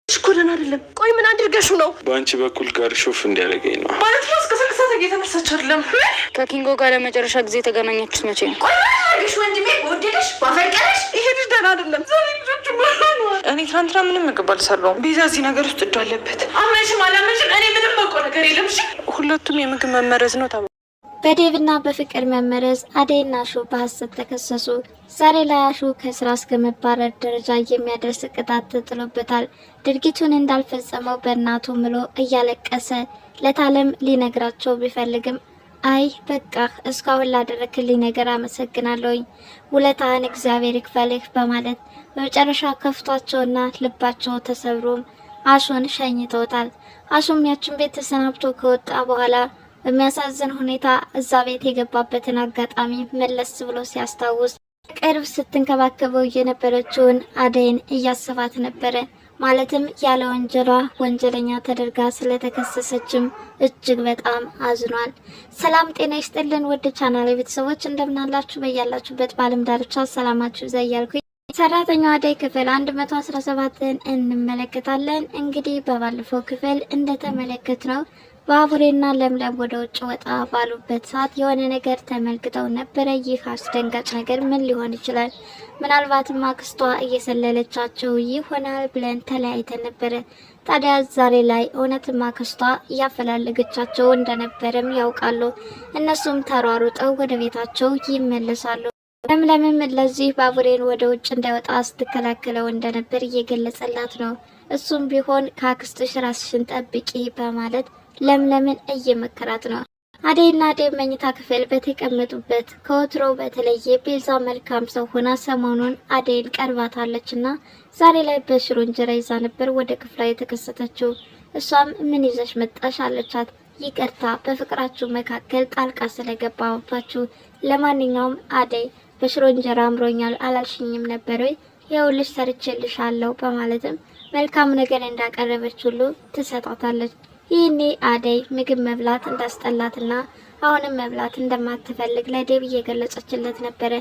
ሽኮረና አይደለም። ቆይ ምን አድርገሽው ነው? በአንቺ በኩል ጋር ሾፍ እንዲያደርገኝ ነው ማለት ነው። እስከሰከሰተ እየተመሰች አይደለም። ከኪንጎ ጋር ለመጨረሻ ጊዜ የተገናኛችሁት መቼ ነው? ቆይ ምን አድርገሽ ወንድሜ? ወደደሽ ባፈቀረሽ? ይሄ ልጅ ደህና አይደለም። ዛሬ ልጆቹ ማራኑ። እኔ ትናንትና ምንም ምግብ አልሰራሁም። ቤዛ እዚህ ነገር ውስጥ እጁ አለበት። አመንሽም አላመንሽም እኔ ምንም ማውቀው ነገር የለም። እሺ ሁለቱም የምግብ መመረዝ ነው ተባለ። በዴቭና በፍቅር መመረዝ አደይና አሹ በሐሰት ተከሰሱ። ዛሬ ላይ አሹ ከስራ እስከ መባረር ደረጃ የሚያደርስ ቅጣት ተጥሎበታል። ድርጊቱን እንዳልፈጸመው በእናቱ ምሎ እያለቀሰ ለታለም ሊነግራቸው ቢፈልግም አይ በቃ እስካሁን ላደረክልኝ ነገር አመሰግናለሁኝ፣ ውለታህን እግዚአብሔር ይክፈልህ በማለት በመጨረሻ ከፍቷቸውና ልባቸው ተሰብሮም አሹን ሸኝተውታል። አሹም ያችን ቤት ተሰናብቶ ከወጣ በኋላ በሚያሳዝን ሁኔታ እዛ ቤት የገባበትን አጋጣሚ መለስ ብሎ ሲያስታውስ ቅርብ ስትንከባከበው የነበረችውን አደይን እያሰባት ነበረ። ማለትም ያለ ወንጀሏ ወንጀለኛ ተደርጋ ስለተከሰሰችም እጅግ በጣም አዝኗል። ሰላም ጤና ይስጥልን ውድ ቻናል ቤተሰቦች እንደምናላችሁ በያላችሁበት በዓለም ዳርቻ ሰላማችሁ ይብዛ እያልኩኝ ሰራተኛዋ አደይ ክፍል 117ን እንመለከታለን። እንግዲህ በባለፈው ክፍል እንደተመለከትነው ባቡሬና ለምለም ወደ ውጭ ወጣ ባሉበት ሰዓት የሆነ ነገር ተመልክተው ነበረ። ይህ አስደንጋጭ ነገር ምን ሊሆን ይችላል? ምናልባትም አክስቷ እየሰለለቻቸው ይሆናል ብለን ተለያይተን ነበረ። ታዲያ ዛሬ ላይ እውነትም አክስቷ እያፈላለገቻቸው እንደነበረም ያውቃሉ። እነሱም ተሯሩጠው ወደ ቤታቸው ይመለሳሉ። ለምለምም ለዚህ ባቡሬን ወደ ውጭ እንዳይወጣ ስትከላከለው እንደነበር እየገለጸላት ነው። እሱም ቢሆን ከአክስትሽ ራስሽን ጠብቂ በማለት ለምለምን እየመከራት ነው። አደይና ዴቭ መኝታ ክፍል በተቀመጡበት ከወትሮ በተለየ ቤዛ መልካም ሰው ሆና ሰሞኑን አደይን ቀርባታለችና ዛሬ ላይ በሽሮ እንጀራ ይዛ ነበር ወደ ክፍሏ የተከሰተችው። እሷም ምን ይዘሽ መጣሽ አለቻት። ይቅርታ በፍቅራችሁ መካከል ጣልቃ ስለገባባችሁ፣ ለማንኛውም አደይ በሽሮ እንጀራ አምሮኛል አላልሽኝም ነበር ወይ? ይኸውልሽ ሰርቼልሻለሁ በማለትም መልካም ነገር እንዳቀረበች ሁሉ ትሰጣታለች። ይህኔ አደይ ምግብ መብላት እንዳስጠላትና አሁንም መብላት እንደማትፈልግ ለዴቭ እየገለጸችለት ነበረ።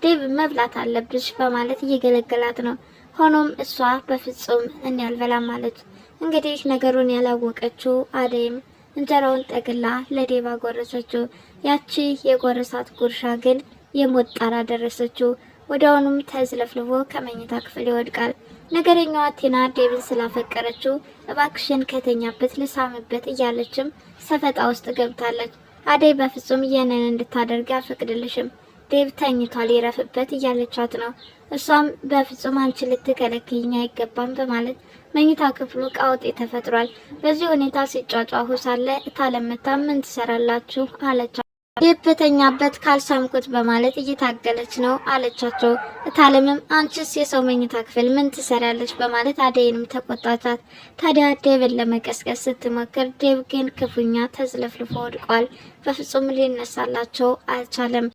ዴቭ መብላት አለብሽ በማለት እየገለገላት ነው። ሆኖም እሷ በፍጹም እኔ አልበላም አለች። እንግዲህ ነገሩን ያላወቀችው አደይም እንጀራውን ጠቅላ ለዴቭ አጎረሰችው። ያቺ የጎረሳት ጉርሻ ግን የሞት ጣራ ደረሰችው። ወዲያውኑም ተዝለፍልፎ ከመኝታ ክፍል ይወድቃል። ነገረኛዋ ቲና ዴቭን ስላፈቀረችው እባክሽን ከተኛበት ልሳምበት እያለችም ሰፈጣ ውስጥ ገብታለች። አደይ በፍጹም ይህንን እንድታደርግ አልፈቅድልሽም፣ ዴቭ ተኝቷል ይረፍበት እያለቻት ነው። እሷም በፍጹም አንቺ ልትከለክይኝ አይገባም በማለት መኝታ ክፍሉ ቀውጤ ተፈጥሯል። በዚህ ሁኔታ ሲጫጫሁ ሳለ እታለመታ ምን ትሰራላችሁ አለቻት። ዴቭ በተኛበት ካልሳምኩት በማለት እየታገለች ነው አለቻቸው። እታለምም አንቺስ የሰው መኝታ ክፍል ምን ትሰሪያለች በማለት አደይንም ተቆጣቻት። ታዲያ ዴቭን ለመቀስቀስ ስትሞክር ዴቭ ግን ክፉኛ ተዝለፍልፎ ወድቋል። በፍጹም ሊነሳላቸው አልቻለም።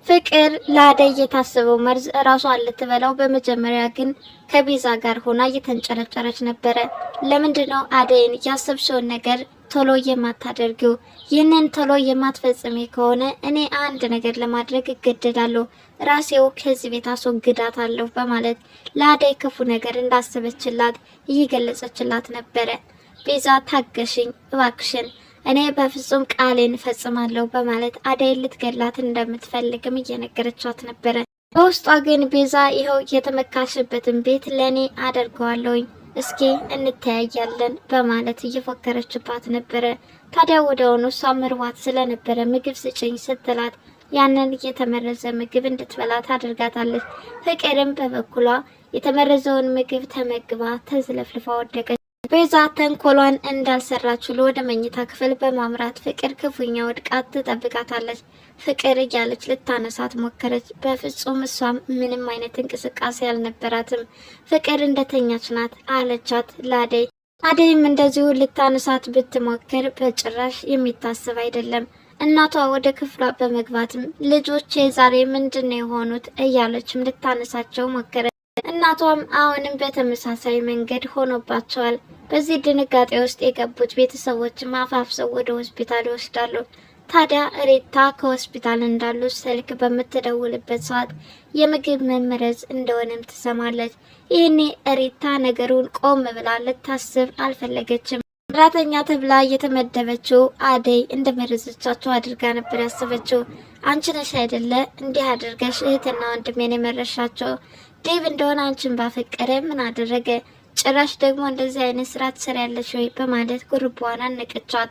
ፍቅር ለአደይ የታሰበው መርዝ ራሷን ልትበላው በመጀመሪያ ግን ከቤዛ ጋር ሆና እየተንጨረጨረች ነበረ። ለምንድነው አደይን ያሰብሽውን ነገር ቶሎ የማታደርጊው? ይህንን ቶሎ የማትፈጽሚ ከሆነ እኔ አንድ ነገር ለማድረግ እገደዳለሁ፣ ራሴው ከዚህ ቤት አስወግዳታለሁ በማለት ለአደይ ክፉ ነገር እንዳሰበችላት እየገለጸችላት ነበረ። ቤዛ ታገሽኝ እባክሽን፣ እኔ በፍጹም ቃሌን እፈጽማለሁ በማለት አደይ ልትገላት እንደምትፈልግም እየነገረቻት ነበረ። በውስጧ ግን ቤዛ ይኸው የተመካሽበትን ቤት ለኔ አደርገዋለሁኝ፣ እስኪ እንተያያለን በማለት እየፎከረችባት ነበረ። ታዲያ ወዲያውኑ እሷ ምርዋት ስለነበረ ምግብ ስጭኝ ስትላት ያንን የተመረዘ ምግብ እንድትበላ ታደርጋታለች። ፍቅርም በበኩሏ የተመረዘውን ምግብ ተመግባ ተዝለፍልፋ ወደቀች። ቤዛ ተንኮሏን እንዳልሰራች ሁሉ ወደ መኝታ ክፍል በማምራት ፍቅር ክፉኛ ወድቃት ትጠብቃታለች። ፍቅር እያለች ልታነሳት ሞከረች። በፍጹም እሷም ምንም አይነት እንቅስቃሴ አልነበራትም። ፍቅር እንደተኛች ናት አለቻት ለአደይ። አደይም እንደዚሁ ልታነሳት ብትሞክር በጭራሽ የሚታሰብ አይደለም። እናቷ ወደ ክፍሏ በመግባትም ልጆቼ ዛሬ ምንድነው የሆኑት እያለችም ልታነሳቸው ሞከረች። እናቷም አሁንም በተመሳሳይ መንገድ ሆኖባቸዋል። በዚህ ድንጋጤ ውስጥ የገቡት ቤተሰቦችም አፋፍሰው ወደ ሆስፒታል ይወስዳሉ። ታዲያ ሪታ ከሆስፒታል እንዳሉ ስልክ በምትደውልበት ሰዓት የምግብ መመረዝ እንደሆነም ትሰማለች። ይህኔ ሪታ ነገሩን ቆም ብላ ልታስብ አልፈለገችም። ሰራተኛ ተብላ የተመደበችው አደይ እንደመረዘቻቸው አድርጋ ነበር ያሰበችው። አንቺ ነሽ አይደለ እንዲህ አድርገሽ እህትና ወንድሜን የመረሻቸው? ዴቭ እንደሆነ አንቺን ባፈቀረ ምን አደረገ? ጭራሽ ደግሞ እንደዚህ አይነት ስራ ትሰሪያለሽ ወይ? በማለት ጉርቧን አነቀቻት።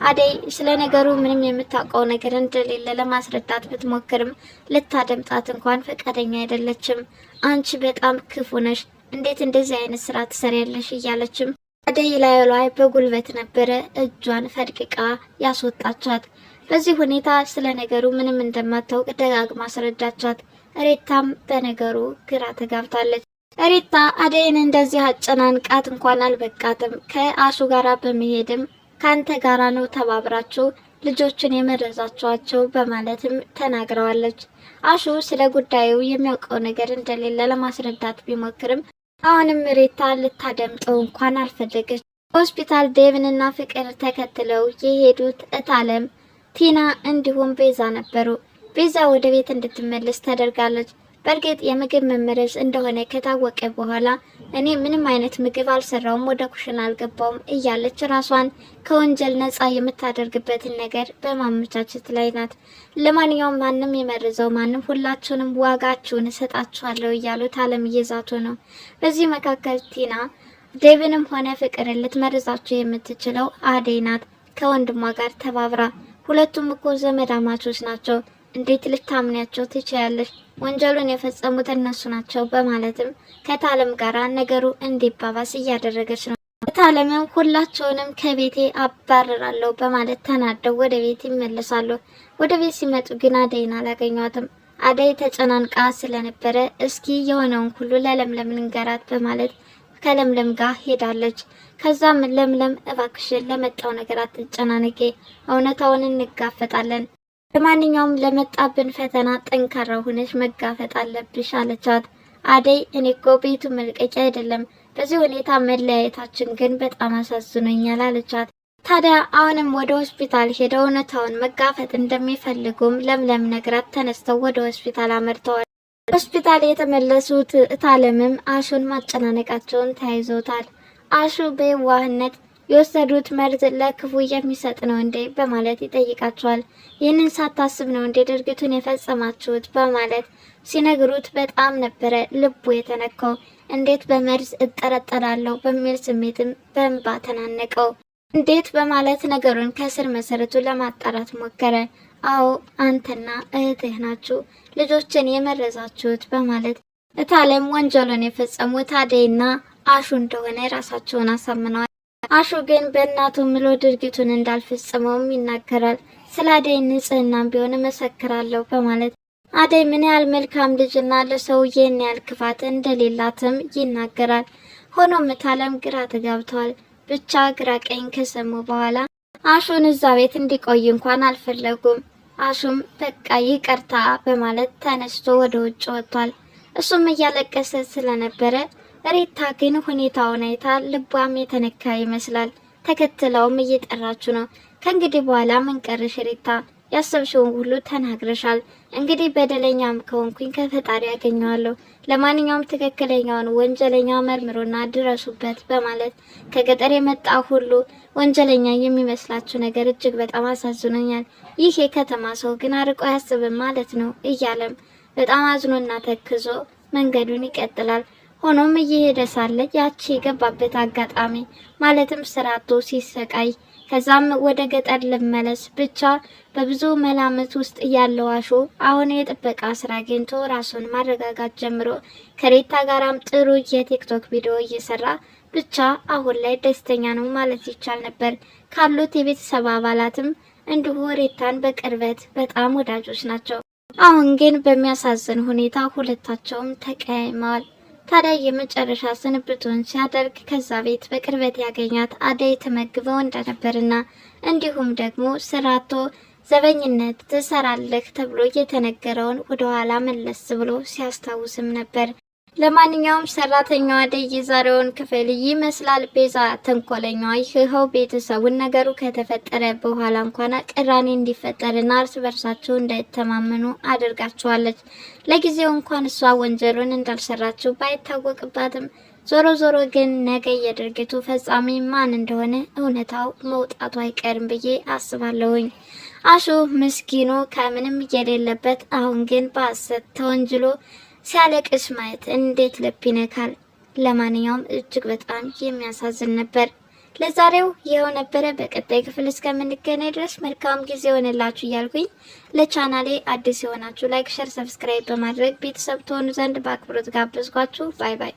አደይ ስለ ነገሩ ምንም የምታውቀው ነገር እንደሌለ ለማስረዳት ብትሞክርም ልታደምጣት እንኳን ፈቃደኛ አይደለችም። አንቺ በጣም ክፉ ነሽ፣ እንዴት እንደዚህ አይነት ስራ ትሰሪያለሽ? እያለችም አደይ ላይ በጉልበት ነበረ እጇን ፈድቅቃ ያስወጣቻት። በዚህ ሁኔታ ስለ ነገሩ ምንም እንደማታውቅ ደጋግማ አስረዳቻት። ሪታም በነገሩ ግራ ተጋብታለች። ሪታ አደይን እንደዚህ አጨናንቃት እንኳን አልበቃትም። ከአሹ ጋራ በመሄድም ካንተ ጋራ ነው ተባብራችሁ ልጆችን የመረዛቸዋቸው በማለትም ተናግረዋለች። አሹ ስለ ጉዳዩ የሚያውቀው ነገር እንደሌለ ለማስረዳት ቢሞክርም አሁንም ሪታ ልታደምጠው እንኳን አልፈለገች። ሆስፒታል ዴቭንና ፍቅር ተከትለው የሄዱት እታለም፣ ቲና እንዲሁም ቤዛ ነበሩ። ቤዛ ወደ ቤት እንድትመለስ ተደርጋለች። በእርግጥ የምግብ መመረዝ እንደሆነ ከታወቀ በኋላ እኔ ምንም አይነት ምግብ አልሰራውም፣ ወደ ኩሽና አልገባውም እያለች ራሷን ከወንጀል ነፃ የምታደርግበትን ነገር በማመቻቸት ላይ ናት። ለማንኛውም ማንም የመረዘው ማንም፣ ሁላችሁንም ዋጋችሁን እሰጣችኋለሁ እያሉት አለም እየዛቱ ነው። በዚህ መካከል ቲና ዴቭንም ሆነ ፍቅርን ልትመርዛቸው የምትችለው አደይ ናት ከወንድሟ ጋር ተባብራ። ሁለቱም እኮ ዘመድ አማቾች ናቸው፣ እንዴት ልታምኛቸው ትችያለሽ? ወንጀሉን የፈጸሙት እነሱ ናቸው በማለትም ከታለም ጋራ ነገሩ እንዲባባስ እያደረገች ነው። ታለምም ሁላቸውንም ከቤቴ አባረራለሁ በማለት ተናደው ወደ ቤት ይመለሳሉ። ወደ ቤት ሲመጡ ግን አደይን አላገኟትም። አደይ ተጨናንቃ ስለነበረ እስኪ የሆነውን ሁሉ ለለምለም ንገራት በማለት ከለምለም ጋር ሄዳለች። ከዛም ለምለም እባክሽን ለመጣው ነገር አትጨናነቂ፣ እውነታውን እንጋፈጣለን፣ ለማንኛውም ለመጣብን ፈተና ጠንካራ ሆነሽ መጋፈጥ አለብሽ አለቻት። አደይ እኔ እኮ ቤቱ መልቀቂያ አይደለም፣ በዚህ ሁኔታ መለያየታችን ግን በጣም አሳዝኖኛል አለቻት። ታዲያ አሁንም ወደ ሆስፒታል ሄደው እውነታውን መጋፈጥ እንደሚፈልጉም ለምለም ነግራት ተነስተው ወደ ሆስፒታል አመርተዋል። ሆስፒታል የተመለሱት እታለምም አሹን ማጨናነቃቸውን ተያይዘውታል። አሹ በየዋህነት የወሰዱት መርዝ ለክፉ የሚሰጥ ነው እንዴ በማለት ይጠይቃቸዋል። ይህንን ሳታስብ ነው እንዴ ድርጊቱን የፈጸማችሁት በማለት ሲነግሩት በጣም ነበረ ልቡ የተነካው። እንዴት በመርዝ እጠረጠራለሁ በሚል ስሜትም በእንባ ተናነቀው። እንዴት በማለት ነገሩን ከስር መሰረቱ ለማጣራት ሞከረ። አዎ አንተና እህትህ ናችሁ ልጆችን የመረዛችሁት በማለት እታለም ወንጀሉን የፈጸሙት አደይና አሹ እንደሆነ ራሳቸውን አሳምነዋል። አሹ ግን በእናቱ ምሎ ድርጊቱን እንዳልፈጸመውም ይናገራል። ስለ አደይ ንጽህናም ቢሆን እመሰክራለሁ በማለት አደይ ምን ያህል መልካም ልጅና ለሰው ይህን ያህል ክፋት እንደሌላትም ይናገራል። ሆኖም እታለም ግራ ተጋብተዋል። ብቻ ግራ ቀኝ ከሰሙ በኋላ አሹን እዛ ቤት እንዲቆይ እንኳን አልፈለጉም። አሹም በቃ ይቅርታ በማለት ተነስቶ ወደ ውጭ ወጥቷል። እሱም እያለቀሰ ስለነበረ ሪታ ግን ሁኔታውን አይታ ልቧም የተነካ ይመስላል። ተከትለውም እየጠራችሁ ነው። ከእንግዲህ በኋላ ምን ቀረሽ ሪታ? ያሰብሽውን ሁሉ ተናግረሻል። እንግዲህ በደለኛም ከሆንኩኝ ከፈጣሪ ያገኘዋለሁ። ለማንኛውም ትክክለኛውን ወንጀለኛ መርምሮና ድረሱበት በማለት ከገጠር የመጣ ሁሉ ወንጀለኛ የሚመስላችሁ ነገር እጅግ በጣም አሳዝኖኛል። ይህ የከተማ ሰው ግን አርቆ አያስብም ማለት ነው እያለም በጣም አዝኖና ተክዞ መንገዱን ይቀጥላል። ሆኖም እየሄደ ሳለ ያቺ የገባበት አጋጣሚ ማለትም ስራቶ ሲሰቃይ ከዛም ወደ ገጠር ልመለስ ብቻ በብዙ መላምት ውስጥ ያለው አሹ አሁን የጥበቃ ስራ አግኝቶ ራሱን ማረጋጋት ጀምሮ ከሬታ ጋራም ጥሩ የቲክቶክ ቪዲዮ እየሰራ ብቻ አሁን ላይ ደስተኛ ነው ማለት ይቻል ነበር። ካሉት የቤተሰብ አባላትም እንዲሁ ሬታን በቅርበት በጣም ወዳጆች ናቸው። አሁን ግን በሚያሳዝን ሁኔታ ሁለታቸውም ተቀያይመዋል። ታዲያ የመጨረሻ ስንብቱን ሲያደርግ ከዛ ቤት በቅርበት ያገኛት አደይ ተመግበው እንደነበርና እንዲሁም ደግሞ ስራቶ ዘበኝነት ትሰራለህ ተብሎ የተነገረውን ወደ ኋላ መለስ ብሎ ሲያስታውስም ነበር። ለማንኛውም ሰራተኛዋ አደይ የዛሬውን ክፍል ይመስላል። ቤዛ ተንኮለኛዋ ይኸው ቤተሰቡን ነገሩ ከተፈጠረ በኋላ እንኳን ቅራኔ እንዲፈጠርና እርስ በርሳቸው እንዳይተማመኑ አድርጋቸዋለች። ለጊዜው እንኳን እሷ ወንጀሉን እንዳልሰራችው ባይታወቅባትም ዞሮ ዞሮ ግን ነገ የድርጊቱ ፈጻሚ ማን እንደሆነ እውነታው መውጣቱ አይቀርም ብዬ አስባለሁኝ። አሹ ምስኪኑ ከምንም የሌለበት አሁን ግን በሐሰት ተወንጅሎ ሲያለቅስ ማየት እንዴት ልብ ይነካል። ለማንኛውም እጅግ በጣም የሚያሳዝን ነበር። ለዛሬው ይኸው ነበረ። በቀጣይ ክፍል እስከምንገናኝ ድረስ መልካም ጊዜ ሆነላችሁ እያልኩኝ ለቻናሌ አዲስ የሆናችሁ ላይክ፣ ሸር፣ ሰብስክራይብ በማድረግ ቤተሰብ ትሆኑ ዘንድ በአክብሮት ጋብዝኳችሁ። ባይ ባይ።